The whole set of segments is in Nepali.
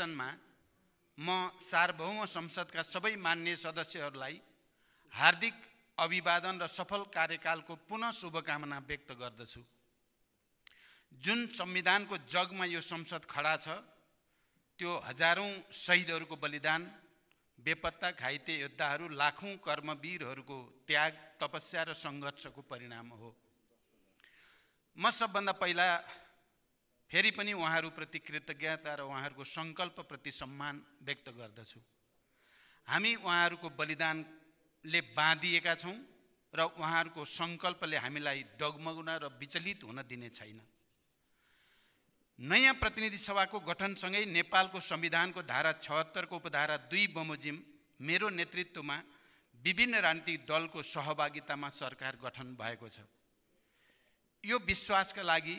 निर्वाचनमा म सार्वभौम संसदका सबै मान्य सदस्यहरूलाई हार्दिक अभिवादन र सफल कार्यकालको पुनः शुभकामना व्यक्त गर्दछु। जुन संविधानको जगमा यो संसद खडा छ त्यो हजारौं शहीदहरूको बलिदान, बेपत्ता घाइते योद्धाहरू, लाखौं कर्मवीरहरूको त्याग, तपस्या र सङ्घर्षको परिणाम हो। म सबभन्दा पहिला फेरि पनि उहाँहरूप्रति कृतज्ञता र उहाँहरूको सङ्कल्पप्रति सम्मान व्यक्त गर्दछु। हामी उहाँहरूको बलिदानले बाँधिएका छौँ र उहाँहरूको सङ्कल्पले हामीलाई डगमगाउन र विचलित हुन दिने छैन। नयाँ प्रतिनिधि सभाको गठनसँगै नेपालको संविधानको धारा 76 को उपधारा 2 बमोजिम मेरो नेतृत्वमा विभिन्न राजनीतिक दलको सहभागितामा सरकार गठन भएको छ। यो विश्वासका लागि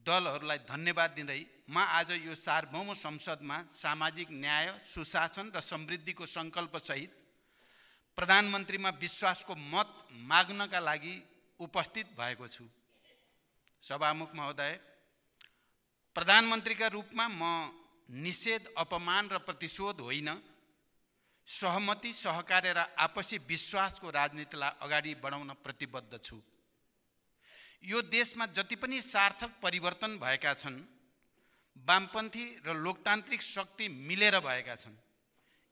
दलहरूलाई धन्यवाद दिँदै म आज यो सार्वभौम संसदमा सामाजिक न्याय, सुशासन र समृद्धिको सङ्कल्पसहित प्रधानमन्त्रीमा विश्वासको मत माग्नका लागि उपस्थित भएको छु। सभामुख महोदय, प्रधानमन्त्रीका रूपमा म निषेध, अपमान र प्रतिशोध होइन, सहमति, सहकार्य र आपसी विश्वासको राजनीतिलाई अगाडि बढाउन प्रतिबद्ध छु। यो देशमा जति पनि सार्थक परिवर्तन भएका छन्, वामपन्थी र लोकतान्त्रिक शक्ति मिलेर भएका छन्।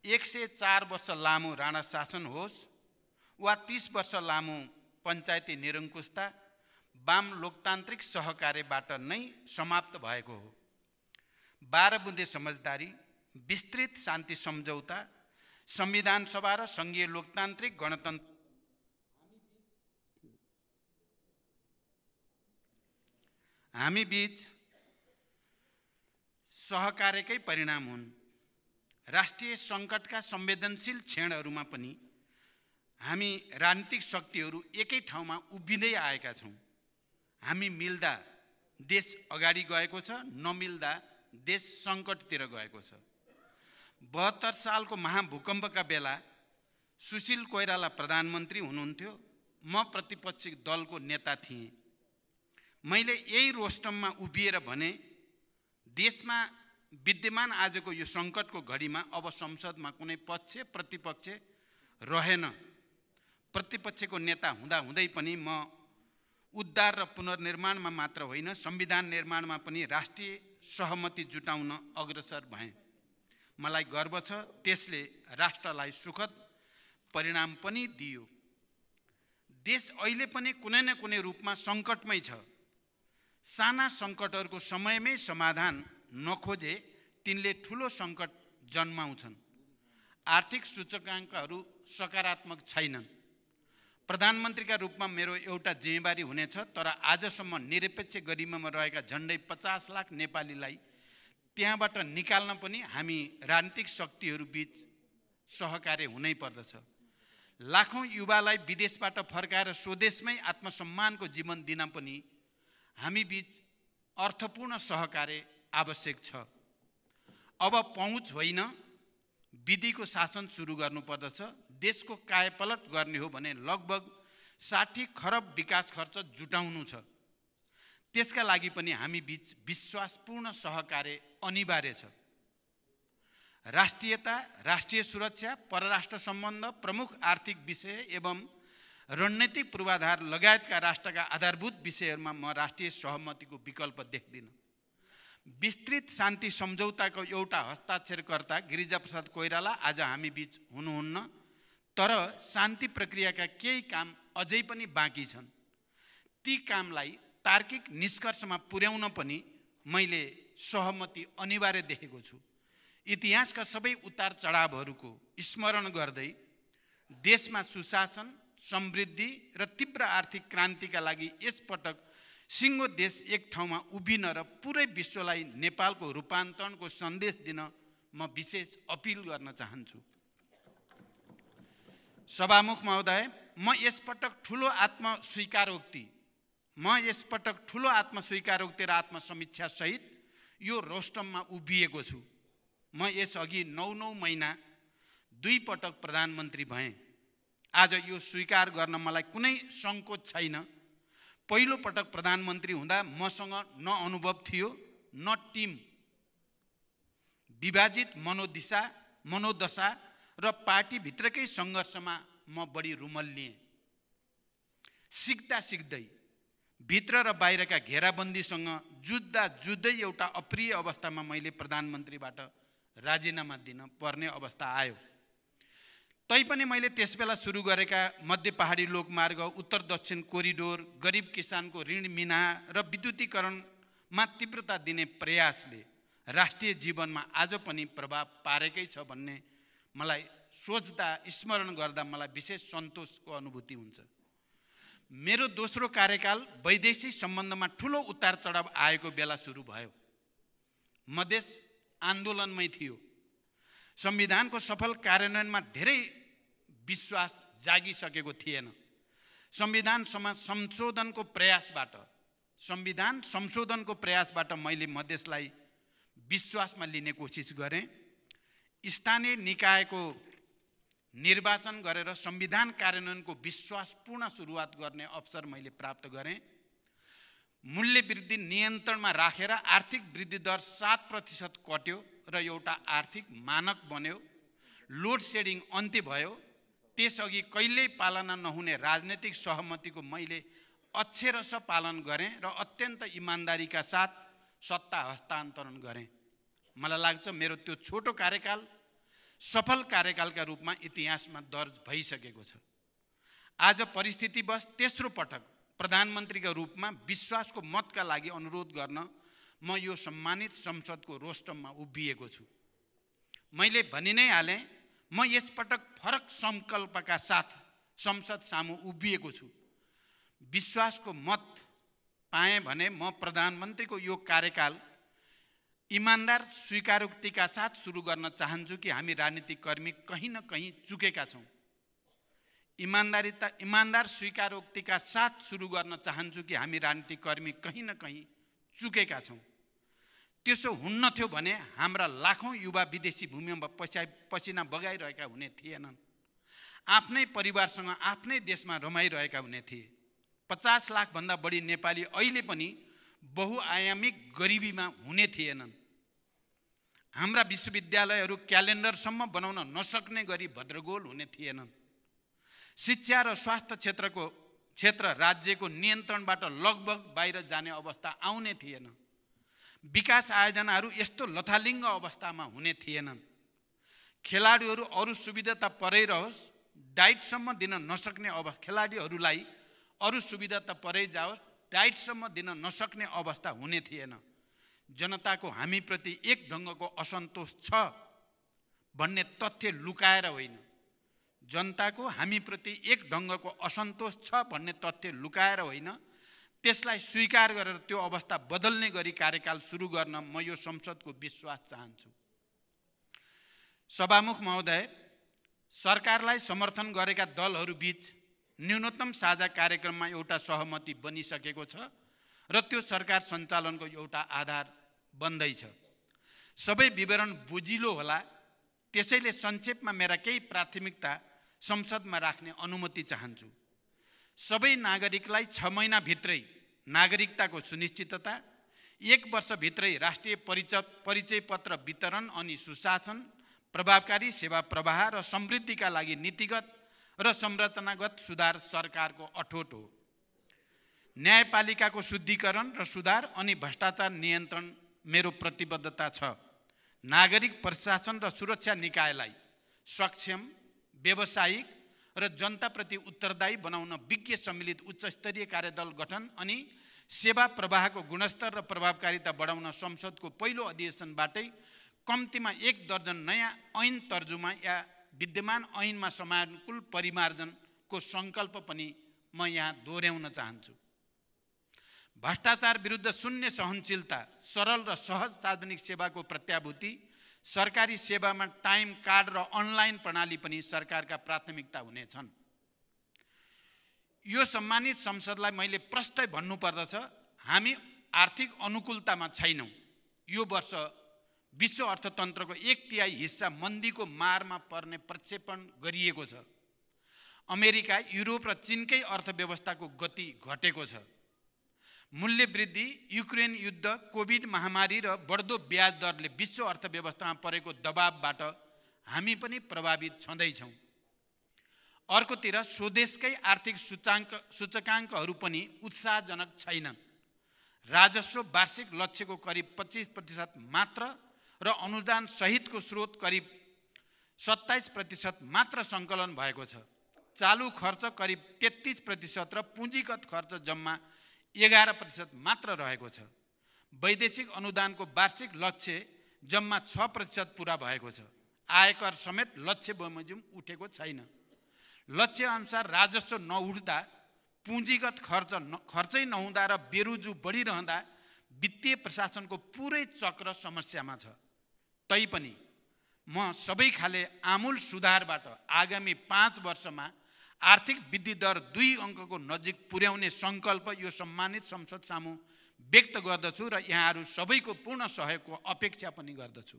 104 वर्ष लामो राणा शासन होस् वा 30 वर्ष लामो पञ्चायती निरङ्कुशता, वाम लोकतान्त्रिक सहकार्यबाट नै समाप्त भएको हो। 12 बुँदे समझदारी, विस्तृत शान्ति सम्झौता, संविधान सभा र सङ्घीय लोकतान्त्रिक गणतन्त्र हामी बीच सहकार्यकै परिणाम हुन्। राष्ट्रिय सङ्कटका संवेदनशील क्षणहरूमा पनि हामी राजनीतिक शक्तिहरू एकै ठाउँमा उभिँदै आएका छौँ। हामी मिल्दा देश अगाडि गएको छ, नमिल्दा देश सङ्कटतिर गएको छ। 72 सालको महाभूकम्पका बेला सुशील कोइराला प्रधानमन्त्री हुनुहुन्थ्यो, म प्रतिपक्षी दलको नेता थिएँ। मैले यही रोस्टममा उभिएर भने देशमा विद्यमान आजको यो सङ्कटको घडीमा अब संसदमा कुनै पक्ष प्रतिपक्ष रहेन। प्रतिपक्षको नेता हुँदाहुँदै पनि म उद्धार र पुनर्निर्माणमा मात्र होइन, संविधान निर्माणमा पनि राष्ट्रिय सहमति जुटाउन अग्रसर भएँ। मलाई गर्व छ, त्यसले राष्ट्रलाई सुखद परिणाम पनि दियो। देश अहिले पनि कुनै न कुनै रूपमा सङ्कटमै छ। साना सङ्कटहरूको समयमै समाधान नखोजे तिनले ठुलो सङ्कट जन्माउँछन्। आर्थिक सूचकाङ्कहरू सकारात्मक छैनन्। प्रधानमन्त्रीका रूपमा मेरो एउटा जिम्मेवारी हुनेछ, तर आजसम्म निरपेक्ष गरिमामा रहेका झन्डै 50 लाख नेपालीलाई त्यहाँबाट निकाल्न पनि हामी राजनीतिक शक्तिहरू बीच सहकार्य हुनै पर्दछ। लाखौं युवालाई विदेशबाट फर्काएर स्वदेशमै आत्मसम्मानको जीवन दिन पनि हामी बीच अर्थपूर्ण सहकार्य आवश्यक छ। अब पहुँच होइन, विधिको शासन सुरु गर्नुपर्दछ। देशको कायापलट गर्ने हो भने लगभग 60 खरब विकास खर्च जुटाउनु छ। त्यसका लागि पनि हामी बीच विश्वासपूर्ण सहकार्य अनिवार्य छ। राष्ट्रियता, राष्ट्रिय सुरक्षा, परराष्ट्र सम्बन्ध, प्रमुख आर्थिक विषय एवं रणनीतिक पूर्वाधार लगायतका राष्ट्रका आधारभूत विषयहरूमा म राष्ट्रिय सहमतिको विकल्प देख्दिनँ। विस्तृत शान्ति सम्झौताको एउटा हस्ताक्षरकर्ता गिरिजाप्रसाद कोइराला आज हामी बीच हुनुहुन्न, तर शान्ति प्रक्रियाका केही काम अझै पनि बाँकी छन्। ती कामलाई तार्किक निष्कर्षमा पुर्याउन पनि मैले सहमति अनिवार्य देखेको छु। इतिहासका सबै उतार चढावहरूको स्मरण गर्दै देशमा सुशासन, समृद्धि र तीव्र आर्थिक क्रान्तिका लागि यसपटक सिङ्गो देश एक ठाउँमा उभिन र पुरै विश्वलाई नेपालको रूपान्तरणको सन्देश दिन म विशेष अपिल गर्न चाहन्छु। सभामुख महोदय, म यसपटक ठुलो आत्मस्वीकारोक्ति र आत्मसमीक्षा सहित यो रोस्टममा उभिएको छु। म यसअघि 9 महिना 2 पटक प्रधानमन्त्री भएँ। आज यो स्वीकार गर्न मलाई कुनै सङ्कोच छैन। पहिलो पटक प्रधानमन्त्री हुँदा मसँग न अनुभव थियो न टिम। विभाजित मनोदशा र पार्टीभित्रकै सङ्घर्षमा म बढी रुमल्लिएँ। सिक्दै भित्र र बाहिरका घेराबन्दीसँग जुझ्दै एउटा अप्रिय अवस्थामा मैले प्रधानमन्त्रीबाट राजीनामा दिन पर्ने अवस्था आयो। तैपनि मैले त्यसबेला सुरु गरेका मध्य पहाडी लोकमार्ग, उत्तर दक्षिण कोरिडोर, गरिब किसानको ऋण मिनाहा र विद्युतीकरणमा तीव्रता दिने प्रयासले राष्ट्रिय जीवनमा आज पनि प्रभाव पारेकै छ भन्ने मलाई सोच्दा, स्मरण गर्दा मलाई विशेष सन्तोषको अनुभूति हुन्छ। मेरो दोस्रो कार्यकाल वैदेशिक सम्बन्धमा ठुलो उतार चढाव आएको बेला सुरु भयो। मधेस आन्दोलनमै थियो। संविधानको सफल कार्यान्वयनमा धेरै विश्वास जागिसकेको थिएन। संविधान संशोधनको प्रयासबाट मैले मधेसलाई विश्वासमा लिने कोसिस गरेँ। स्थानीय निकायको निर्वाचन गरेर संविधान कार्यान्वयनको विश्वासपूर्ण सुरुवात गर्ने अवसर मैले प्राप्त गरेँ। मूल्य वृद्धि नियन्त्रणमा राखेर आर्थिक वृद्धि दर 7% कट्यो र एउटा आर्थिक मानक बन्यो। लोड सेडिङ अन्त्य भयो। त्यसअघि कहिल्यै पालना नहुने राजनैतिक सहमतिको मैले अक्षरशः पालन गरेँ र अत्यन्त इमान्दारीका साथ सत्ता हस्तान्तरण गरेँ। मलाई लाग्छ मेरो त्यो छोटो कार्यकाल सफल कार्यकालका रूपमा इतिहासमा दर्ज भइसकेको छ। आज परिस्थितिवश तेस्रो पटक प्रधानमन्त्रीका रूपमा विश्वासको मतका लागि अनुरोध गर्न म यो सम्मानित संसदको रोस्टममा उभिएको छु। मैले भनि नै हालेँ, म यसपटक फरक संकल्पका साथ संसद सामु उभिएको छु। विश्वासको मत पाएँ भने म प्रधानमन्त्रीको यो कार्यकाल इमान्दार स्वीकारोक्तिका साथ सुरु गर्न चाहन्छु कि हामी राजनीतिक कर्मी कहीँ न कहीँ चुकेका छौँ। इमान्दार स्वीकारोक्तिका साथ सुरु गर्न चाहन्छु कि हामी राजनीतिक कर्मी कहीँ न कहीँ चुकेका छौँ। त्यसो हुन्न थियो भने हाम्रा लाखौँ युवा विदेशी भूमिमा पसिना बगाइरहेका हुने थिएनन्। आफ्नै परिवारसँग आफ्नै देशमा रमाइरहेका हुने थिए। 50 लाखभन्दा बढी नेपाली अहिले पनि बहुआयामिक गरिबीमा हुने थिएनन्। हाम्रा विश्वविद्यालयहरू क्यालेन्डरसम्म बनाउन नसक्ने गरी भद्रगोल हुने थिएनन्। शिक्षा र स्वास्थ्य क्षेत्र राज्यको नियन्त्रणबाट लगभग बाहिर जाने अवस्था आउने थिएन। विकास आयोजनाहरू यस्तो लथालिङ्ग अवस्थामा हुने थिएनन्। खेलाडीहरू अरू सुविधा त परै रहोस्, डाइटसम्म दिन नसक्ने खेलाडीहरूलाई अरू सुविधा त परै जाओस्, डाइटसम्म दिन नसक्ने अवस्था हुने थिएन। जनताको हामीप्रति एक ढङ्गको असन्तोष छ भन्ने तथ्य लुकाएर होइन, जनताको हामीप्रति एक ढङ्गको असन्तोष छ भन्ने तथ्य लुकाएर होइन, त्यसलाई स्वीकार गरेर त्यो अवस्था बदल्ने गरी कार्यकाल सुरु गर्न म यो संसदको विश्वास चाहन्छु। सभामुख महोदय, सरकारलाई समर्थन गरेका दलहरूबीच न्यूनतम साझा कार्यक्रममा एउटा सहमति बनिसकेको छ र त्यो सरकार सञ्चालनको एउटा आधार बन्दैछ। सबै विवरण बुझिलो होला, त्यसैले संक्षेपमा मेरा केही प्राथमिकता संसदमा राख्ने अनुमति चाहन्छु। सबै नागरिकलाई 6 महिनाभित्रै नागरिकताको सुनिश्चितता, 1 वर्षभित्रै राष्ट्रिय परिचय पत्र वितरण अनि सुशासन, प्रभावकारी सेवा प्रवाह र समृद्धिका लागि नीतिगत र संरचनागत सुधार सरकारको अठोट हो। न्यायपालिकाको शुद्धिकरण र सुधार अनि भ्रष्टाचार नियन्त्रण मेरो प्रतिबद्धता छ। नागरिक प्रशासन र सुरक्षा निकायलाई सक्षम, व्यावसायिक र जनताप्रति उत्तरदायी बनाउन विज्ञ सम्मिलित उच्चस्तरीय कार्यदल गठन अनि सेवा प्रवाहको गुणस्तर र प्रभावकारिता बढाउन संसदको पहिलो अधिवेशनबाटै कम्तीमा 1 दर्जन नयाँ ऐन तर्जुमा या विद्यमान ऐनमा समानुकूल परिमार्जनको सङ्कल्प पनि म यहाँ दोहोऱ्याउन चाहन्छु। भ्रष्टाचार विरुद्ध शून्य सहनशीलता, सरल र सहज सार्वजनिक सेवाको प्रत्याभूति, सरकारी सेवामा टाइम कार्ड र अनलाइन प्रणाली पनि सरकारका प्राथमिकता हुनेछन्। यो सम्मानित संसदलाई मैले प्रष्टै भन्नुपर्दछ, हामी आर्थिक अनुकूलतामा छैनौँ। यो वर्ष विश्व अर्थतन्त्रको 1/3 हिस्सा मन्दीको मारमा पर्ने प्रक्षेपण गरिएको छ। अमेरिका, युरोप र चीनकै अर्थव्यवस्थाको गति घटेको छ। मूल्य वृद्धि, युक्रेन युद्ध, कोभिड महामारी र बढ्दो ब्याज दरले विश्व अर्थव्यवस्थामा परेको दबावबाट हामी पनि प्रभावित छँदैछौँ। अर्कोतिर स्वदेशकै आर्थिक सूचकाङ्कहरू पनि उत्साहजनक छैनन्। राजस्व वार्षिक लक्ष्यको करिब 25% मात्र र अनुदान सहितको स्रोत करिब 27% मात्र सङ्कलन भएको छ। चालु खर्च करिब 33% र पुँजीगत खर्च जम्मा 11% मात्र रहेको छ। वैदेशिक अनुदानको वार्षिक लक्ष्य जम्मा 6% पुरा भएको छ। आयकर समेत लक्ष्य बमोजिम उठेको छैन। लक्ष्य अनुसार राजस्व नउठ्दा, पुँजीगत खर्चै नहुँदा र बेरोजु बढिरहँदा वित्तीय प्रशासनको पुरै चक्र समस्यामा छ। तैपनि म सबै खाले आमूल सुधारबाट आगामी 5 वर्षमा आर्थिक वृद्धि दर 2 अङ्कको नजिक पुर्याउने सङ्कल्प यो सम्मानित संसद सामु व्यक्त गर्दछु र यहाँहरू सबैको पूर्ण सहयोगको अपेक्षा पनि गर्दछु।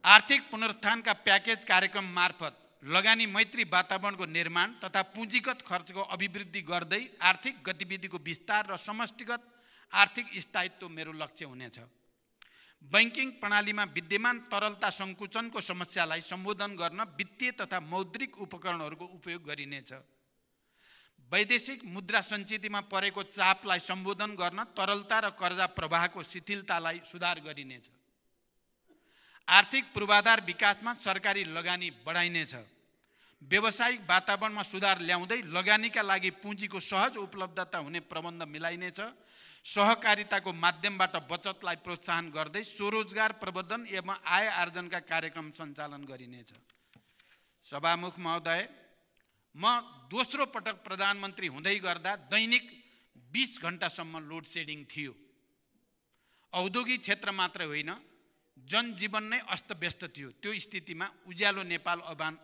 आर्थिक पुनरुत्थानका प्याकेज कार्यक्रम मार्फत लगानी मैत्री वातावरणको निर्माण तथा पुँजीगत खर्चको अभिवृद्धि गर्दै आर्थिक गतिविधिको विस्तार र समष्टिगत आर्थिक स्थायित्व मेरो लक्ष्य हुनेछ। बैंकिङ प्रणालीमा विद्यमान तरलता सङ्कुचनको समस्यालाई सम्बोधन गर्न वित्तीय तथा मौद्रिक उपकरणहरूको उपयोग गरिनेछ। वैदेशिक मुद्रा सञ्चितिमा परेको चापलाई सम्बोधन गर्न तरलता र कर्जा प्रवाहको शिथिलतालाई सुधार गरिनेछ। आर्थिक पूर्वाधार विकासमा सरकारी लगानी बढाइनेछ। व्यावसायिक वातावरणमा सुधार ल्याउँदै लगानीका लागि पुँजीको सहज उपलब्धता हुने प्रबन्ध मिलाइनेछ। सहकारिताको माध्यमबाट बचतलाई प्रोत्साहन गर्दै स्वरोजगार प्रवर्धन एवं आय आर्जनका कार्यक्रम सञ्चालन गरिनेछ। सभामुख महोदय, म दोस्रो पटक प्रधानमन्त्री हुँदै गर्दा दैनिक 20 घण्टासम्म लोड सेडिङ थियो। औद्योगिक क्षेत्र मात्र होइन, जनजीवन नै अस्तव्यस्त थियो। त्यो स्थितिमा उज्यालो नेपाल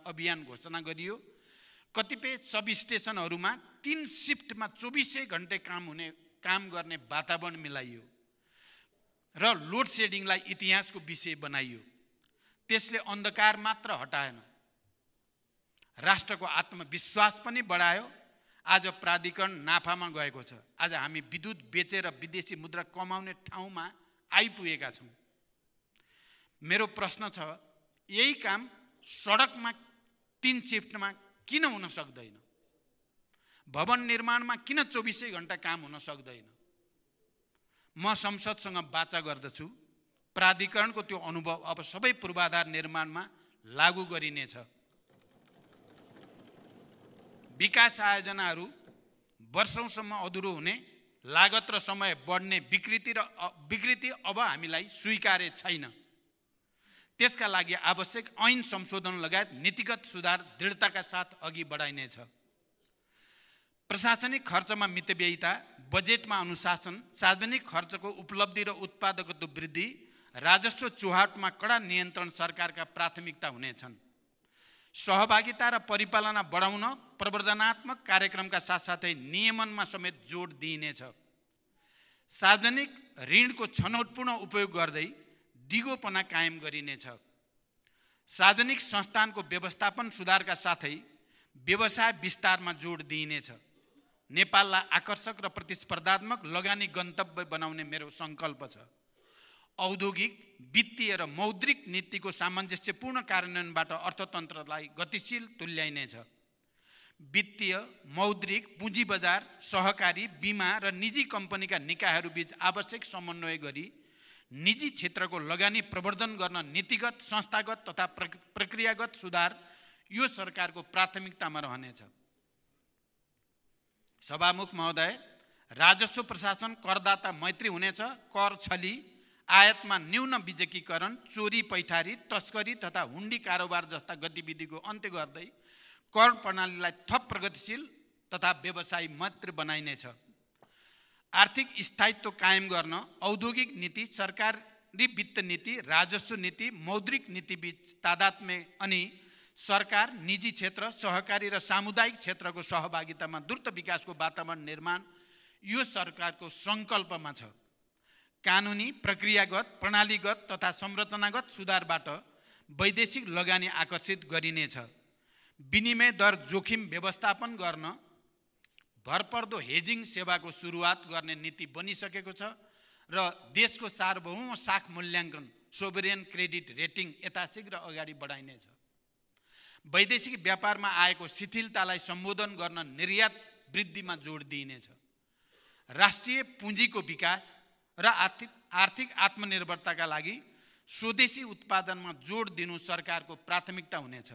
अभियान घोषणा गरियो। कतिपय सब स्टेसनहरूमा 3 शिफ्टमा 24 घण्टे काम गर्ने वातावरण मिलाइयो र लोड सेडिङलाई इतिहासको विषय बनाइयो। त्यसले अन्धकार मात्र हटाएन, राष्ट्रको आत्मविश्वास पनि बढायो। आज प्राधिकरण नाफामा गएको छ। आज हामी विद्युत बेचेर विदेशी मुद्रा कमाउने ठाउँमा आइपुगेका छौँ। मेरो प्रश्न छ, यही काम सडकमा 3 शिफ्टमा किन हुन सक्दैन? भवन निर्माणमा किन 24 घण्टा काम हुन सक्दैन? म संसदसँग वाचा गर्दछु, प्राधिकरणको त्यो अनुभव अब सबै पूर्वाधार निर्माणमा लागू गरिनेछ। विकास आयोजनाहरू वर्षौंसम्म अधुरो हुने, लागत र समय बढ्ने विकृति अब हामीलाई स्वीकार्य छैन। त्यसका लागि आवश्यक ऐन संशोधन लगायत नीतिगत सुधार दृढताका साथ अघि बढाइनेछ। प्रशासनिक खर्चमा मितव्ययिता, बजेटमा अनुशासन, सार्वजनिक खर्चको उपलब्धि र उत्पादकत्व वृद्धि, राजस्व चुहाटमा कडा नियन्त्रण सरकारका प्राथमिकता हुनेछन्। सहभागिता र परिपालना बढाउन प्रवर्धनात्मक कार्यक्रमका साथसाथै नियमनमा समेत जोड दिइनेछ। सार्वजनिक ऋणको छनौटपूर्ण उपयोग गर्दै दिगोपना कायम गरिनेछ। सार्वजनिक संस्थानको व्यवस्थापन सुधारका साथै व्यवसाय विस्तारमा जोड दिइनेछ। नेपाललाई आकर्षक र प्रतिस्पर्धात्मक लगानी गन्तव्य बनाउने मेरो सङ्कल्प छ। औद्योगिक, वित्तीय र मौद्रिक नीतिको सामञ्जस्यपूर्ण कार्यान्वयनबाट अर्थतन्त्रलाई गतिशील तुल्याइनेछ। वित्तीय, मौद्रिक, पुँजी बजार, सहकारी, बीमा र निजी कम्पनीका निकायहरूबीच आवश्यक समन्वय गरी निजी क्षेत्रको लगानी प्रवर्धन गर्न नीतिगत, संस्थागत तथा प्रक्रियागत सुधार यो सरकारको प्राथमिकतामा रहनेछ। सभामुख महोदय, राजस्व प्रशासन करदाता मैत्री हुनेछ। कर छली, आयातमा न्यून बिजकीकरण, चोरी पैठारी, तस्करी तथा हुन्डी कारोबार जस्ता गतिविधिको अन्त्य गर्दै कर प्रणालीलाई थप प्रगतिशील तथा व्यवसायी मैत्री बनाइनेछ। आर्थिक स्थायित्व कायम गर्न औद्योगिक नीति, सरकारी वित्त नीति, राजस्व नीति, मौद्रिक नीतिबीच तादात्म्य अनि सरकार, निजी क्षेत्र, सहकारी र सामुदायिक क्षेत्रको सहभागितामा द्रुत विकासको वातावरण निर्माण यो सरकारको सङ्कल्पमा छ। कानुनी, प्रक्रियागत, प्रणालीगत तथा संरचनागत सुधारबाट वैदेशिक लगानी आकर्षित गरिनेछ। विनिमय दर जोखिम व्यवस्थापन गर्न भरपर्दो हेजिङ सेवाको सुरुवात गर्ने नीति बनिसकेको छ र देशको सार्वभौम साख मूल्याङ्कन सोभरेन क्रेडिट रेटिङ यथाशीघ्र अगाडि बढाइनेछ। वैदेशिक व्यापारमा आएको शिथिलतालाई सम्बोधन गर्न निर्यात वृद्धिमा जोड दिइनेछ। राष्ट्रिय पुँजीको विकास र आर्थिक आत्मनिर्भरताका लागि स्वदेशी उत्पादनमा जोड दिनु सरकारको प्राथमिकता हुनेछ।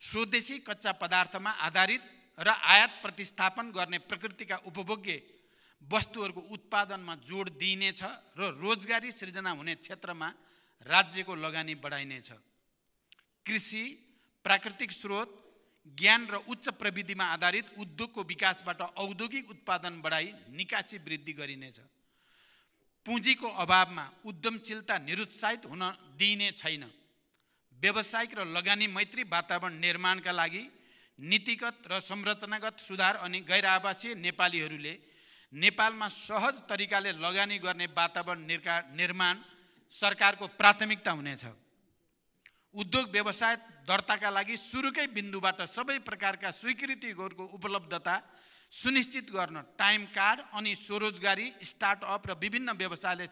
स्वदेशी कच्चा पदार्थमा आधारित र आयात प्रतिस्थापन गर्ने प्रकृतिका उपभोग्य वस्तुहरूको उत्पादनमा जोड दिइनेछ र रोजगारी सृजना हुने क्षेत्रमा राज्यको लगानी बढाइनेछ। कृषि, प्राकृतिक स्रोत, ज्ञान र उच्च प्रविधिमा आधारित उद्योगको विकासबाट औद्योगिक उत्पादन बढाई निकासी वृद्धि गरिनेछ। पुँजीको अभावमा उद्यमशीलता निरुत्साहित हुन दिइने छैन। व्यावसायिक र लगानी मैत्री वातावरण निर्माणका लागि नीतिगत र संरचनागत सुधार अनि गैर आवासीय नेपालीहरूले नेपालमा सहज तरिकाले लगानी गर्ने वातावरण निर्माण सरकारको प्राथमिकता हुनेछ। उद्योग व्यवसाय दर्ताका लागि सुरुकै बिन्दुबाट सबै प्रकारका स्वीकृतिहरूको उपलब्धता सुनिश्चित गर्न टाइम कार्ड अनि स्वरोजगारी, स्टार्टअप र विभिन्न व्यवसायले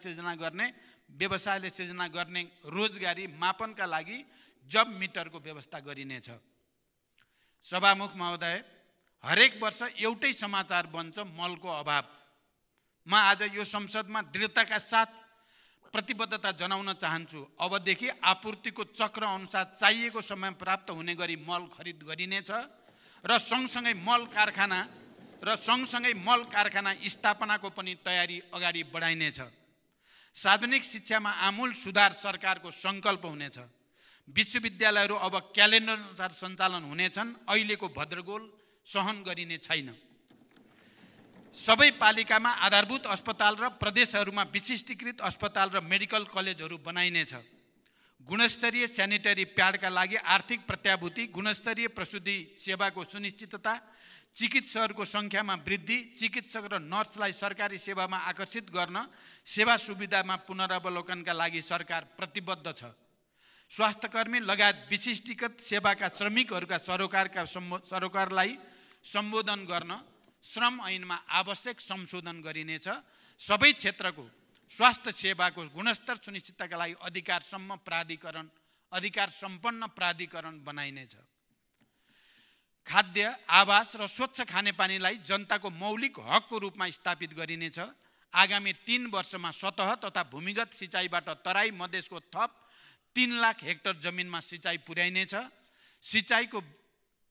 सृजना गर्ने रोजगारी मापनका लागि जब मिटरको व्यवस्था गरिनेछ। सभामुख महोदय, हरेक वर्ष एउटै समाचार बन्छ मलको अभाव। म आज यो संसदमा दृढताका साथ प्रतिबद्धता जनाउन चाहन्छु। अबदेखि आपूर्तिको चक्र अनुसार चाहिएको समय प्राप्त हुने गरी मल खरिद गरिनेछ र सँगसँगै मल कारखाना स्थापनाको पनि तयारी अगाडि बढाइनेछ। सार्वजनिक शिक्षामा आमूल सुधार सरकारको सङ्कल्प हुनेछ। विश्वविद्यालयहरू अब क्यालेन्डर अनुसार सञ्चालन हुनेछन्। अहिलेको भद्रगोल सहन गरिने छैन। सबै पालिकामा आधारभूत अस्पताल र प्रदेशहरूमा विशिष्टीकृत अस्पताल र मेडिकल कलेजहरू बनाइनेछ। गुणस्तरीय स्यानिटरी प्याडका लागि आर्थिक प्रत्याभूति, गुणस्तरीय प्रसुति सेवाको सुनिश्चितता, चिकित्सकहरूको सङ्ख्यामा वृद्धि, चिकित्सक र नर्सलाई सरकारी सेवामा आकर्षित गर्न सेवा सुविधामा पुनरावलोकनका लागि सरकार प्रतिबद्ध छ। स्वास्थ्यकर्मी लगायत विशिष्टीकृत सेवाका श्रमिकहरूका सरोकारलाई सम्बोधन गर्न श्रम ऐनमा आवश्यक संशोधन गरिनेछ। सबै क्षेत्रको स्वास्थ्य सेवाको गुणस्तर सुनिश्चितताका लागि अधिकार सम्पन्न प्राधिकरण बनाइनेछ। खाद्य, आवास र स्वच्छ खानेपानीलाई जनताको मौलिक हकको रूपमा स्थापित गरिनेछ। आगामी 3 वर्षमा सतह तथा भूमिगत सिँचाइबाट तराई मधेसको थप 3 लाख हेक्टर जमिनमा सिँचाइ पुर्याइनेछ। सिँचाइको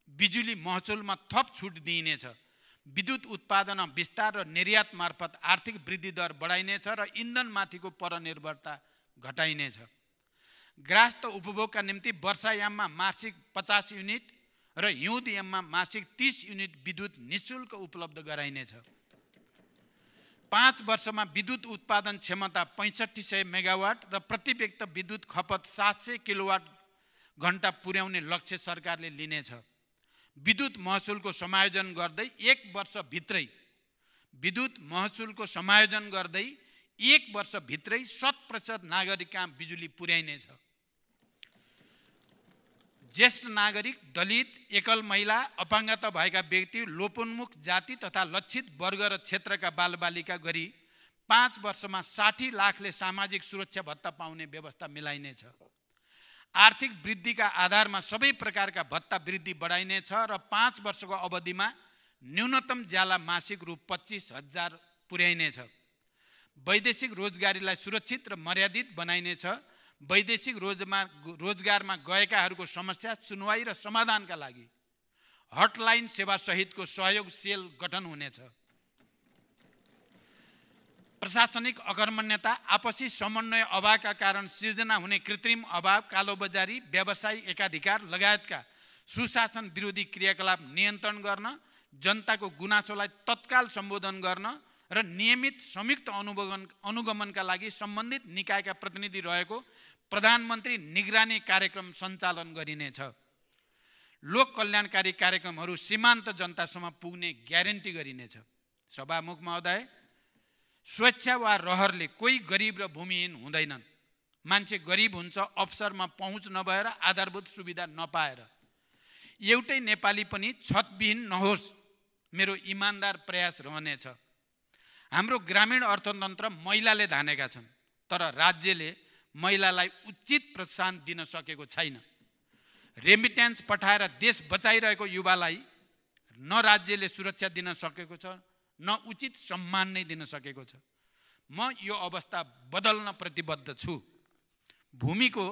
बिजुली महसुलमा थप छुट दिइनेछ। विद्युत उत्पादन विस्तार र निर्यात मार्फत आर्थिक वृद्धि दर बढाइनेछ र इन्धनमाथिको परनिर्भरता घटाइनेछ। ग्राहस्थ उपभोगका निम्ति वर्षायाममा मासिक 50 युनिट र हिउँदयाममा मासिक 30 युनिट विद्युत निःशुल्क उपलब्ध गराइनेछ। 5 वर्षमा विद्युत उत्पादन क्षमता 6500 मेगावाट र प्रति व्यक्ति विद्युत खपत 700 किलोवाट घण्टा पुर्याउने लक्ष्य सरकारले लिनेछ। विद्युत महसुलको समायोजन गर्दै 1 वर्षभित्रै 100% नागरिक कहाँ बिजुली पुर्याइनेछ। ज्येष्ठ नागरिक, दलित, एकल महिला, अपाङ्गता भएका व्यक्ति, लोपोन्मुख जाति तथा लक्षित वर्ग र क्षेत्रका बालबालिका गरी 5 वर्षमा 60 लाखले सामाजिक सुरक्षा भत्ता पाउने व्यवस्था मिलाइनेछ। आर्थिक वृद्धिका आधारमा सबै प्रकारका भत्ता वृद्धि बढाइनेछ र 5 वर्षको अवधिमा न्यूनतम ज्याला मासिक रु 25,000 पुर्याइनेछ। वैदेशिक रोजगारीलाई सुरक्षित र मर्यादित बनाइनेछ। वैदेशिक रोजगारमा गएकाहरूको समस्या सुनवाई र समाधानका लागि हटलाइन सेवा सहितको सहयोग सेल गठन हुनेछ। प्रशासनिक अकर्मण्यता, आपसी समन्वय अभावका कारण सिर्जना हुने कृत्रिम अभाव, कालोबजारी, व्यावसायिक एकाधिकार लगायतका सुशासन विरोधी क्रियाकलाप नियन्त्रण गर्न, जनताको गुनासोलाई तत्काल सम्बोधन गर्न र नियमित संयुक्त अनुगमनका लागि सम्बन्धित निकायका प्रतिनिधि रहेको प्रधानमन्त्री निगरानी कार्यक्रम सञ्चालन गरिनेछ। लोक कल्याणकारी कार्यक्रमहरू सीमान्त जनतासम्म पुग्ने ग्यारेन्टी गरिनेछ। सभामुख महोदय, स्वेच्छा वा रहरले कोही गरिब र भूमिहीन हुँदैनन्। मान्छे गरिब हुन्छ अवसरमा पहुँच नभएर, आधारभूत सुविधा नपाएर। एउटै नेपाली पनि छतविहीन नहोस्, मेरो इमानदार प्रयास रहनेछ। हाम्रो ग्रामीण अर्थतन्त्र महिलाले धानेका छन्, तर राज्यले महिलालाई उचित प्रोत्साहन दिन सकेको छैन। रेमिट्यान्स पठाएर देश बचाइरहेको युवालाई न राज्यले सुरक्षा दिन सकेको छ, न उचित सम्मान नै दिन सकेको छ। म यो अवस्था बदल्न प्रतिबद्ध छु। भूमिको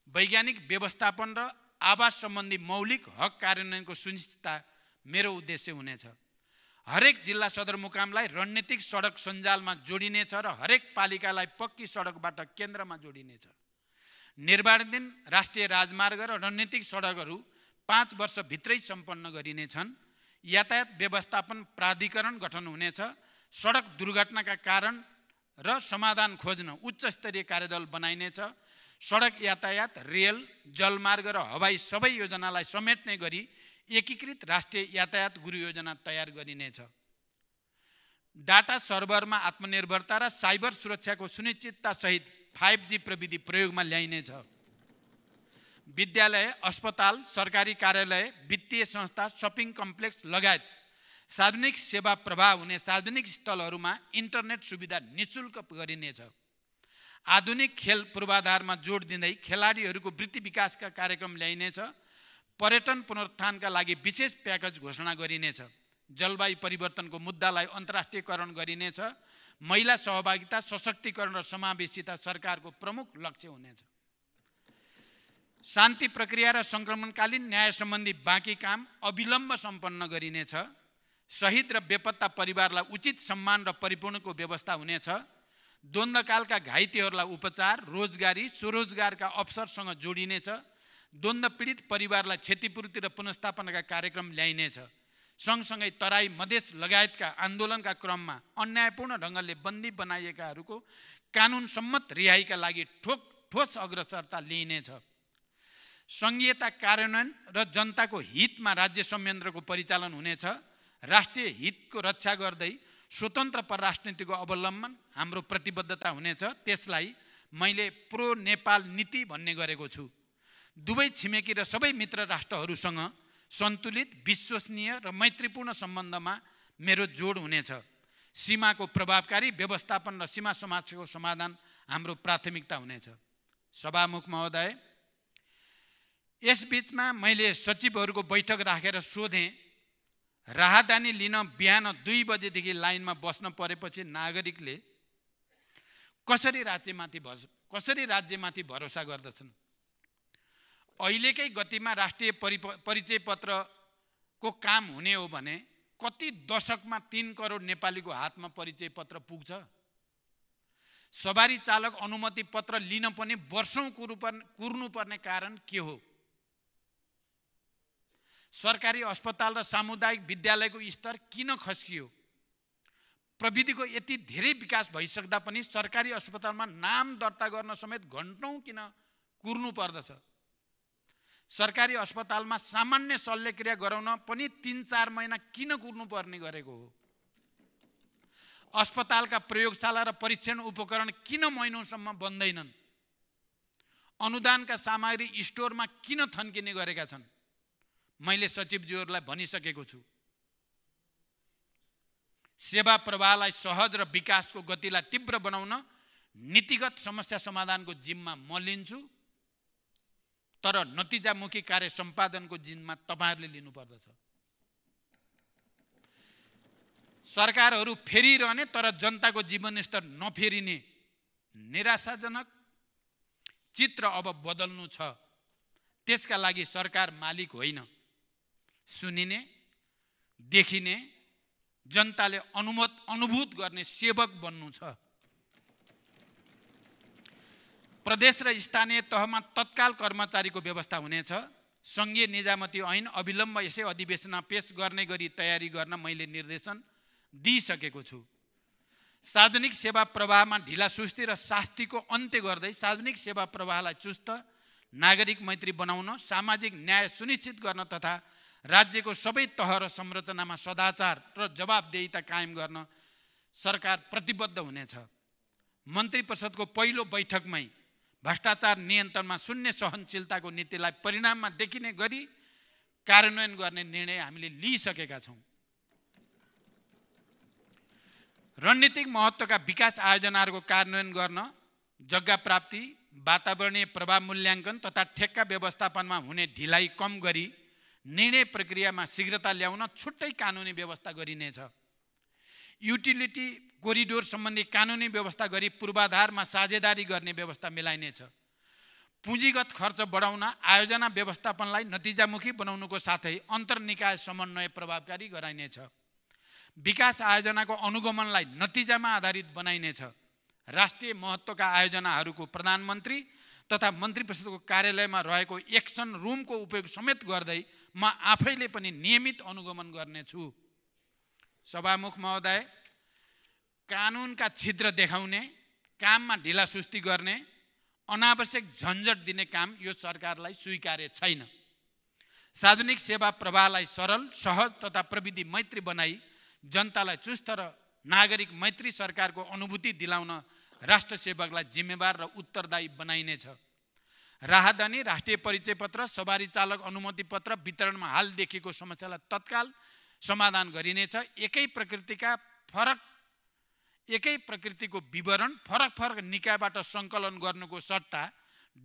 वैज्ञानिक व्यवस्थापन र आवास सम्बन्धी मौलिक हक कार्यान्वयनको सुनिश्चितता मेरो उद्देश्य हुनेछ। हरेक जिल्ला सदरमुकामलाई रणनीतिक सडक सञ्जालमा जोडिनेछ र हरेक पालिकालाई पक्की सडकबाट केन्द्रमा जोडिनेछ। निर्माणाधीन राष्ट्रिय राजमार्ग र रणनीतिक सडकहरू 5 वर्षभित्रै सम्पन्न गरिनेछन्। यातायात व्यवस्थापन प्राधिकरण गठन हुनेछ। सडक दुर्घटनाका कारण र समाधान खोज्न उच्च स्तरीय कार्यदल बनाइनेछ। सडक यातायात, रेल, जलमार्ग र हवाई सबै योजनालाई समेट्ने गरी एकीकृत राष्ट्रिय यातायात गुरु योजना तयार गरिनेछ। डाटा सर्भरमा आत्मनिर्भरता र साइबर सुरक्षाको सुनिश्चितता सहित 5G प्रविधि प्रयोगमा ल्याइनेछ। विद्यालय, अस्पताल, सरकारी कार्यालय, वित्तीय संस्था, शपिङ कम्प्लेक्स लगायत सार्वजनिक सेवा प्रवाह हुने सार्वजनिक स्थलहरूमा इन्टरनेट सुविधा निःशुल्क गरिनेछ। आधुनिक खेल पूर्वाधारमा जोड दिँदै खेलाडीहरूको वृत्ति विकासका कार्यक्रम ल्याइनेछ। पर्यटन पुनरुत्थानका लागि विशेष प्याकेज घोषणा गरिनेछ। जलवायु परिवर्तनको मुद्दालाई अन्तर्राष्ट्रियकरण गरिनेछ। महिला सहभागिता, सशक्तिकरण र समावेशिता सरकारको प्रमुख लक्ष्य हुनेछ। शान्ति प्रक्रिया र सङ्क्रमणकालीन न्याय सम्बन्धी बाँकी काम अविलम्ब सम्पन्न गरिनेछ। शहीद र बेपत्ता परिवारलाई उचित सम्मान र परिपूर्णको व्यवस्था हुनेछ। द्वन्द्वकालका घाइतेहरूलाई उपचार, रोजगारी, स्वरोजगारका अवसरसँग जोडिनेछ। द्वन्द्व पीडित परिवारलाई क्षतिपूर्ति र पुनर्स्थापनाका कार्यक्रम ल्याइनेछ। सँगसँगै तराई, मधेस लगायतका आन्दोलनका क्रममा अन्यायपूर्ण ढङ्गले बन्दी बनाइएकाहरूको कानुन सम्मत रिहाईका लागि ठोस अग्रसरता लिइनेछ। सङ्घीयता कार्यान्वयन र जनताको हितमा राज्य संयन्त्रको परिचालन हुनेछ। राष्ट्रिय हितको रक्षा गर्दै स्वतन्त्र परराष्ट्रनीतिको अवलम्बन हाम्रो प्रतिबद्धता हुनेछ। त्यसलाई मैले प्रो नेपाल नीति भन्ने गरेको छु। दुवै छिमेकी र सबै मित्र राष्ट्रहरूसँग सन्तुलित, विश्वसनीय र मैत्रीपूर्ण सम्बन्धमा मेरो जोड हुनेछ। सीमाको प्रभावकारी व्यवस्थापन र सीमा समस्याको समाधान हाम्रो प्राथमिकता हुनेछ। सभामुख महोदय, यसबीचमा मैले सचिवहरूको बैठक राखेर सोधेँ, राहदानी लिन बिहान 2 बजेदेखि लाइनमा बस्न परेपछि नागरिकले कसरी राज्यमाथि भरोसा गर्दछन्? अहिलेकै गतिमा राष्ट्रिय परिचय पत्रको काम हुने हो भने कति दशकमा 3 करोड नेपालीको हातमा परिचय पत्र पुग्छ? सवारी चालक अनुमति पत्र लिन पनि वर्षौं कुर्नुपर्ने कारण के हो? सरकारी अस्पताल र सामुदायिक विद्यालयको स्तर किन खस्कियो? प्रविधिको यति धेरै विकास भइसक्दा पनि सरकारी अस्पतालमा नाम दर्ता गर्न समेत घण्टौं किन कुर्नु पर्दछ? सरकारी अस्पतालमा सामान्य शल्यक्रिया गराउन पनि 3-4 महिना किन कुर्नुपर्ने गरेको हो? अस्पतालका प्रयोगशाला र परीक्षण उपकरण किन महिनौसम्म बन्दैनन्? अनुदानका सामग्री स्टोरमा किन थन्किने गरेका छन्? मैले सचिवज्यूहरूलाई भनिसकेको छु। सेवा प्रवाहलाई सहज र विकासको गतिलाई तीव्र बनाउन नीतिगत समस्या समाधानको जिम्मा म लिन्छु, तर नतिजामुखी कार्य सम्पादनको जिम्मा तपाईहरुले लिनुपर्दछ। सरकारहरू फेरिरहने तर जनताको जीवनस्तर नफेरिने निराशाजनक चित्र अब बदल्नु छ। त्यसका लागि सरकार मालिक होइन, सुनिने, देखिने, जनताले अनुभूत गर्ने सेवक बन्नु छ। प्रदेश र स्थानीय तहमा तत्काल कर्मचारीको व्यवस्था हुनेछ। संघीय निजामती ऐन अविलम्ब यसै अधिवेशनमा पेश गर्ने गरी तयारी गर्न मैले निर्देशन दिइसकेको छु। सार्वजनिक सेवा प्रवाहमा ढिलासुस्ती र शास्तिको अन्त्य गर्दै सार्वजनिक सेवा प्रवाहलाई चुस्त, नागरिक मैत्री बनाउन, सामाजिक न्याय सुनिश्चित गर्न तथा राज्यको सबै तह र संरचनामा सदाचार र जवाबदेहिता कायम गर्न सरकार प्रतिबद्ध हुनेछ। मन्त्री परिषदको पहिलो बैठकमै भ्रष्टाचार नियन्त्रणमा शून्य सहनशीलताको नीतिलाई परिणाममा देखिने गरी कार्यान्वयन गर्ने निर्णय हामीले लिइसकेका छौँ। रणनीतिक महत्त्वका विकास आयोजनाहरूको कार्यान्वयन गर्न जग्गा प्राप्ति, वातावरणीय प्रभाव मूल्याङ्कन तथा ठेक्का व्यवस्थापनमा हुने ढिलाइ कम गरी निर्णय प्रक्रियामा शीघ्रता ल्याउन छुट्टै कानुनी व्यवस्था गरिनेछ। युटिलिटी कोरिडोर सम्बन्धी कानुनी व्यवस्था गरी पूर्वाधारमा साझेदारी गर्ने व्यवस्था मिलाइनेछ। पुँजीगत खर्च बढाउन आयोजना व्यवस्थापनलाई नतिजामुखी बनाउनुको साथै अन्तर्निकाय समन्वय प्रभावकारी गराइनेछ। विकास आयोजनाको अनुगमनलाई नतिजामा आधारित बनाइनेछ। राष्ट्रिय महत्त्वका आयोजनाहरूको प्रधानमन्त्री तथा मन्त्री परिषदको कार्यालयमा रहेको एक्सन रुमको उपयोग समेत गर्दै म आफैले पनि नियमित अनुगमन गर्नेछु। सभामुख महोदय, कानुनका छिद्र देखाउने, काममा ढिलासुस्ती गर्ने, अनावश्यक झन्झट दिने काम यो सरकारलाई स्वीकार्य छैन। सार्वजनिक सेवा प्रवाहलाई सरल, सहज तथा प्रविधि मैत्री बनाई जनतालाई चुस्त र नागरिक मैत्री सरकारको अनुभूति दिलाउन राष्ट्र सेवकलाई जिम्मेवार र उत्तरदायी बनाइनेछ। राहदानी, राष्ट्रिय परिचय पत्र, सवारी चालक अनुमति पत्र वितरणमा हाल देखिएको समस्यालाई तत्काल समाधान गरिनेछ। एकै प्रकृतिको विवरण फरक निकायबाट सङ्कलन गर्नुको सट्टा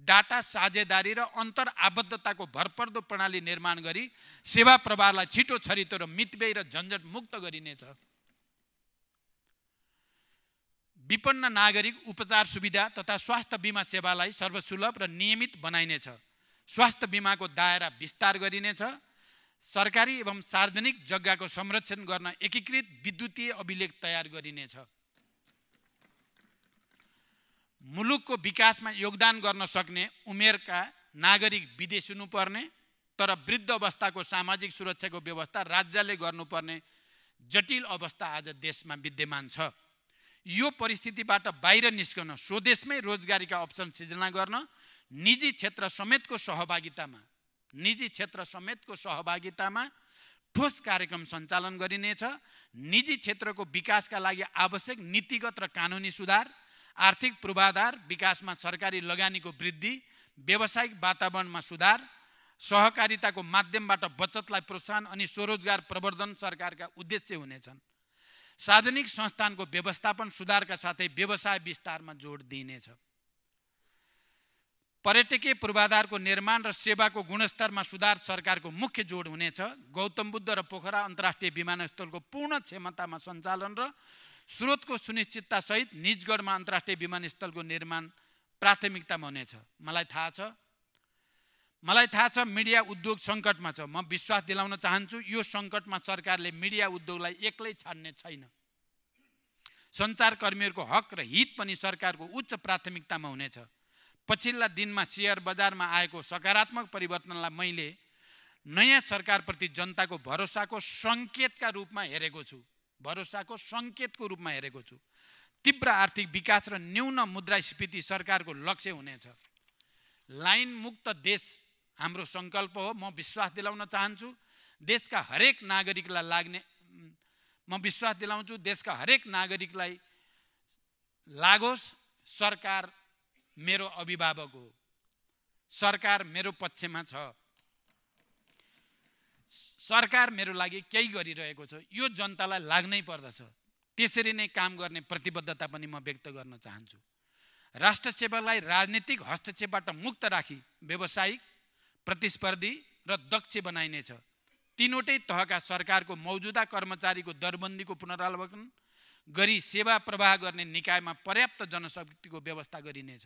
डाटा साझेदारी र अन्तर आबद्धताको भरपर्दो प्रणाली निर्माण गरी सेवा प्रवाहलाई छिटो छरितो र मितव्ययी र झन्झट मुक्त गरिनेछ। विपन्न नागरिक उपचार सुविधा तथा स्वास्थ्य बिमा सेवालाई सर्वसुलभ र नियमित बनाइनेछ। स्वास्थ्य बिमाको दायरा विस्तार गरिनेछ। सरकारी एवं सार्वजनिक जग्गाको संरक्षण गर्न एकीकृत विद्युतीय अभिलेख तयार गरिनेछ। मुलुकको विकासमा योगदान गर्न सक्ने उमेरका नागरिक विदेश हुनुपर्ने तर वृद्ध अवस्थाको सामाजिक सुरक्षाको व्यवस्था राज्यले गर्नुपर्ने जटिल अवस्था आज देशमा विद्यमान छ। यो परिस्थितिबाट बाहिर निस्कन स्वदेशमै रोजगारीका अवसर सृजना गर्न निजी क्षेत्र समेतको सहभागितामा ठोस कार्यक्रम सञ्चालन गरिनेछ। निजी क्षेत्रको विकासका लागि आवश्यक नीतिगत र कानुनी सुधार, आर्थिक पूर्वाधार विकासमा सरकारी लगानीको वृद्धि, व्यावसायिक वातावरणमा सुधार, सहकारिताको माध्यमबाट बचतलाई प्रोत्साहन अनि स्वरोजगार प्रवर्धन सरकारका उद्देश्य हुनेछन्। सार्वजनिक संस्थानको व्यवस्थापन सुधारका साथै व्यवसाय विस्तारमा जोड दिइनेछ। पर्यटकीय पूर्वाधारको निर्माण र सेवाको गुणस्तरमा सुधार सरकारको मुख्य जोड हुनेछ। गौतम बुद्ध र पोखरा अन्तर्राष्ट्रिय विमानस्थलको पूर्ण क्षमतामा सञ्चालन र स्रोतको सुनिश्चितता सहित निजगढमा अन्तर्राष्ट्रिय विमानस्थलको निर्माण प्राथमिकतामा हुनेछ। मलाई थाहा छ मिडिया उद्योग सङ्कटमा छ। म विश्वास दिलाउन चाहन्छु यो सङ्कटमा सरकारले मिडिया उद्योगलाई एक्लै छाड्ने छैन। सञ्चारकर्मीहरूको हक र हित पनि सरकारको उच्च प्राथमिकतामा हुनेछ। पछिल्ला दिनमा शेयर बजारमा आएको सकारात्मक परिवर्तनलाई मैले नयाँ सरकारप्रति जनताको भरोसाको सङ्केतको रूपमा हेरेको छु। तीव्र आर्थिक विकास र न्यून मुद्रास्फीति सरकारको लक्ष्य हुनेछ। लाइन मुक्त देश हाम्रो सङ्कल्प हो। म विश्वास दिलाउन चाहन्छु देशका हरेक नागरिकलाई लागोस्। सरकार मेरो अभिभावक हो। सरकार मेरो पक्षमा छ। सरकार मेरो लागि केही गरिरहेको छ। यो जनतालाई लाग्नै पर्दछ। त्यसरी नै काम गर्ने प्रतिबद्धता पनि म व्यक्त गर्न चाहन्छु। राष्ट्र सेवालाई राजनीतिक हस्तक्षेपबाट मुक्त राखी व्यावसायिक, प्रतिस्पर्धी र दक्ष बनाइनेछ। तीनवटै तहका सरकारको मौजुदा कर्मचारीको दरबन्दीको पुनरावलोकन गरी सेवा प्रवाह गर्ने निकायमा पर्याप्त जनशक्तिको व्यवस्था गरिनेछ।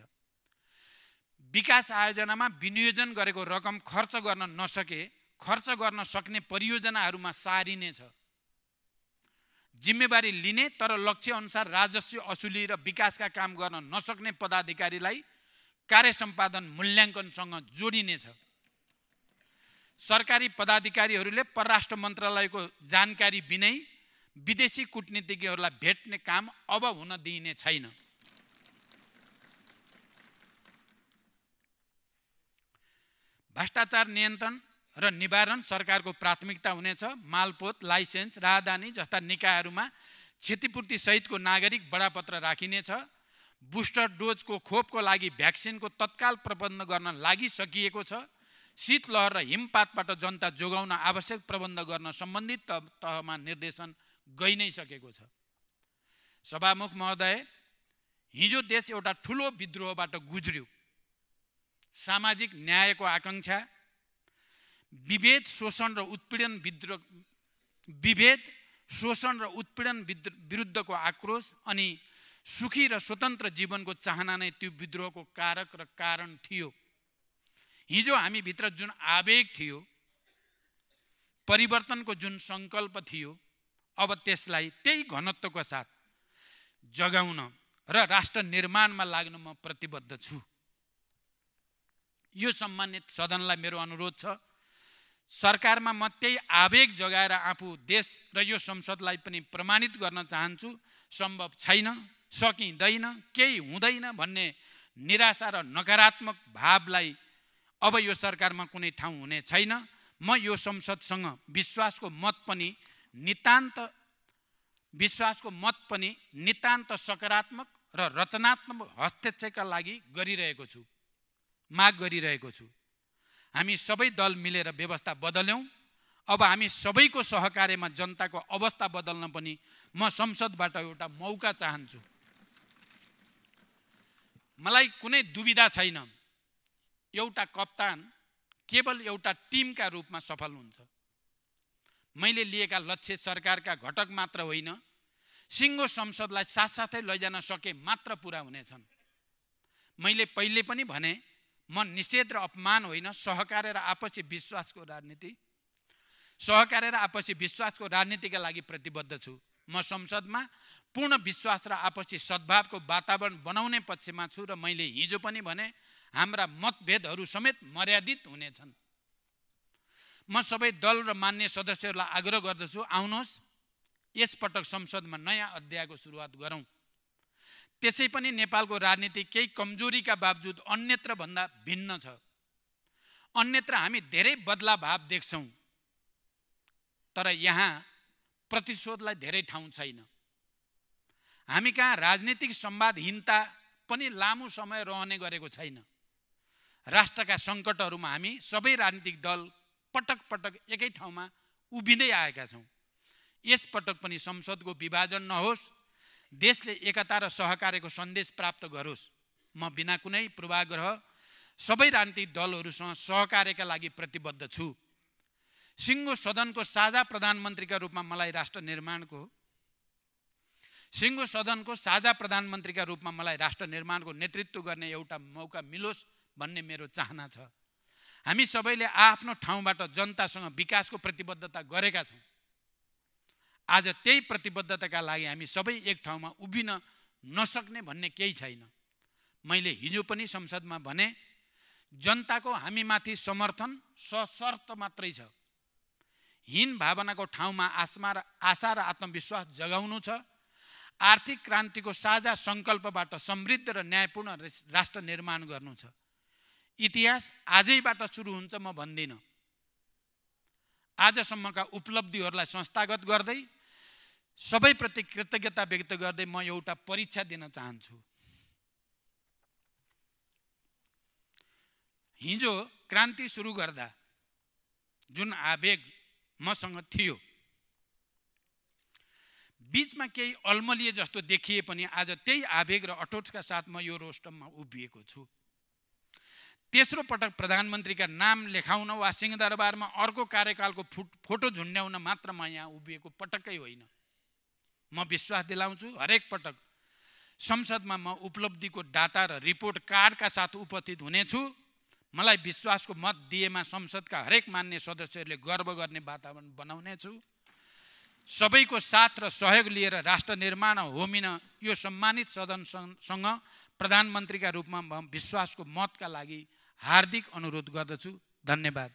विकास आयोजनामा विनियोजन गरेको रकम खर्च गर्न सक्ने परियोजनाहरूमा सारिनेछ। जिम्मेवारी लिने तर लक्ष्य अनुसार राजस्व असुली र विकासका काम गर्न नसक्ने पदाधिकारीलाई कार्य सम्पादन मूल्याङ्कनसँग जोडिनेछ। सरकारी पदाधिकारीहरूले परराष्ट्र मन्त्रालयको जानकारी बिनै विदेशी कूटनीतिज्ञहरूलाई भेट्ने काम अब हुन दिइने छैन। भ्रष्टाचार नियन्त्रण र निवारण सरकारको प्राथमिकता हुनेछ। मालपोत, लाइसेन्स, राहदानी जस्ता निकायहरूमा क्षतिपूर्ति सहितको नागरिक बडापत्र राखिनेछ। बुस्टर डोजको खोपको लागि भ्याक्सिनको तत्काल प्रबन्ध गर्न लागिसकिएको छ। शीतलहर र हिमपातबाट जनता जोगाउन आवश्यक प्रबन्ध गर्न सम्बन्धित तहमा निर्देशन गइ नै सकेको छ। सभामुख महोदय, हिजो देश एउटा ठुलो विद्रोहबाट गुज्र्यो। सामाजिक न्यायको आकांक्षा, विभेद शोषण र उत्पीडन विरुद्धको आक्रोश अनि सुखी र स्वतन्त्र जीवनको चाहना नै त्यो विद्रोहको कारक र कारण थियो। हिजो हामी भित्र जुन आवेग थियो, परिवर्तनको जुन संकल्प थियो, अब त्यसलाई त्यही घनत्वको साथ जगाउन र राष्ट्र निर्माणमा लाग्न म प्रतिबद्ध छु। यो सम्मानित सदनलाई मेरो अनुरोध छ, सरकारमा म त्यही आवेग जगाएर आफू देश र यो संसदलाई पनि प्रमाणित गर्न चाहन्छु। सम्भव छैन, सकिँदैन, केही हुँदैन भन्ने निराशा र नकारात्मक भावलाई अब यो सरकारमा कुनै ठाउँ हुने छैन। म यो संसदसँग विश्वासको मत पनि नितान्त सकारात्मक र रचनात्मक हस्तक्षेपका लागि माग गरिरहेको छु। हामी सबै दल मिलेर व्यवस्था बदल्यौँ। अब हामी सबैको सहकार्यमा जनताको अवस्था बदल्न पनि म संसदबाट एउटा मौका चाहन्छु। मलाई कुनै दुविधा छैन, एउटा कप्तान केवल एउटा टिमका रूपमा सफल हुन्छ। मैले लिएका लक्ष्य सरकारका घटक मात्र होइन, सिङ्गो संसदलाई साथसाथै लैजान सके मात्र पुरा हुनेछन्। मैले पहिले पनि भने, म निषेध र अपमान होइन, सहकार्य र आपसी विश्वासको राजनीतिका लागि प्रतिबद्ध छु। म संसदमा पूर्ण विश्वास र आपसी सद्भावको वातावरण बनाउने पक्षमा छु र मैले हिजो पनि भने, हाम्रा मतभेदहरू समेत मर्यादित हुनेछन्। म सबै दल र मान्य सदस्यहरूलाई आग्रह गर्दछु, आउनुहोस् यसपटक संसदमा नयाँ अध्यायको सुरुवात गरौँ। त्यसै पनि नेपालको राजनीति केही कमजोरीका बावजुद अन्यत्र भन्दा भिन्न छ। अन्यत्र हामी धेरै बदलाभाव देख्छौँ, तर यहाँ प्रतिशोधलाई धेरै ठाउँ छैन। हामी कहाँ राजनीतिक संवादहीनता पनि लामो समय रहने गरेको छैन। राष्ट्रका सङ्कटहरूमा हामी सबै राजनीतिक दल पटक पटक एकै ठाउँमा उभिँदै आएका छौँ। यसपटक पनि संसदको विभाजन नहोस्, देशले एकता र सहकार्यको सन्देश प्राप्त गरोस्। म बिना कुनै पूर्वाग्रह सबै राजनीतिक दलहरूसँग सहकार्यका लागि प्रतिबद्ध छु। सिङ्गो सदनको साझा प्रधानमन्त्रीका रूपमा मलाई राष्ट्र निर्माणको नेतृत्व गर्ने एउटा मौका मिलोस् भन्ने मेरो चाहना छ। हामी सबैले आफ्नो ठाउँबाट जनतासँग विकासको प्रतिबद्धता गरेका छौँ। आज त्यही प्रतिबद्धताका लागि हामी सबै एक ठाउँमा उभिन नसक्ने भन्ने केही छैन। मैले हिजो पनि संसदमा भने, जनताको हामीमाथि समर्थन सशर्त मात्रै छ। हीन भावनाको ठाउँमा आशा र आत्मविश्वास जगाउनु छ। आर्थिक क्रान्तिको साझा सङ्कल्पबाट समृद्ध र न्यायपूर्ण राष्ट्र निर्माण गर्नु छ। इतिहास आजैबाट सुरु हुन्छ म भन्दिनँ। आजसम्मका उपलब्धिहरूलाई संस्थागत गर्दै सबैप्रति कृतज्ञता व्यक्त गर्दै म एउटा परीक्षा दिन चाहन्छु। हिजो क्रान्ति सुरु गर्दा जुन आवेग मसँग थियो, बीचमा केही अल्मलिए जस्तो देखिए पनि आज त्यही आवेग र अठोटका साथ म यो रोस्टममा उभिएको छु। तेस्रो पटक प्रधानमन्त्रीका नाम लेखाउन वा सिंहदरबारमा अर्को कार्यकालको फोटो झुन्ड्याउन मात्र म यहाँ उभिएको पटक्कै होइन। म विश्वास दिलाउँछु, हरेक पटक संसदमा म उपलब्धिको डाटा र रिपोर्ट कार्डका साथ उपस्थित हुनेछु। मलाई विश्वासको मत दिएमा संसदका हरेक मान्य सदस्यहरूले गर्व गर्ने वातावरण बनाउनेछु। सबैको साथ र सहयोग लिएर राष्ट्र निर्माण होमिन यो सम्मानित सदनसँग प्रधानमन्त्रीका रूपमा म विश्वासको मतका लागि हार्दिक अनुरोध गर्दछु। धन्यवाद।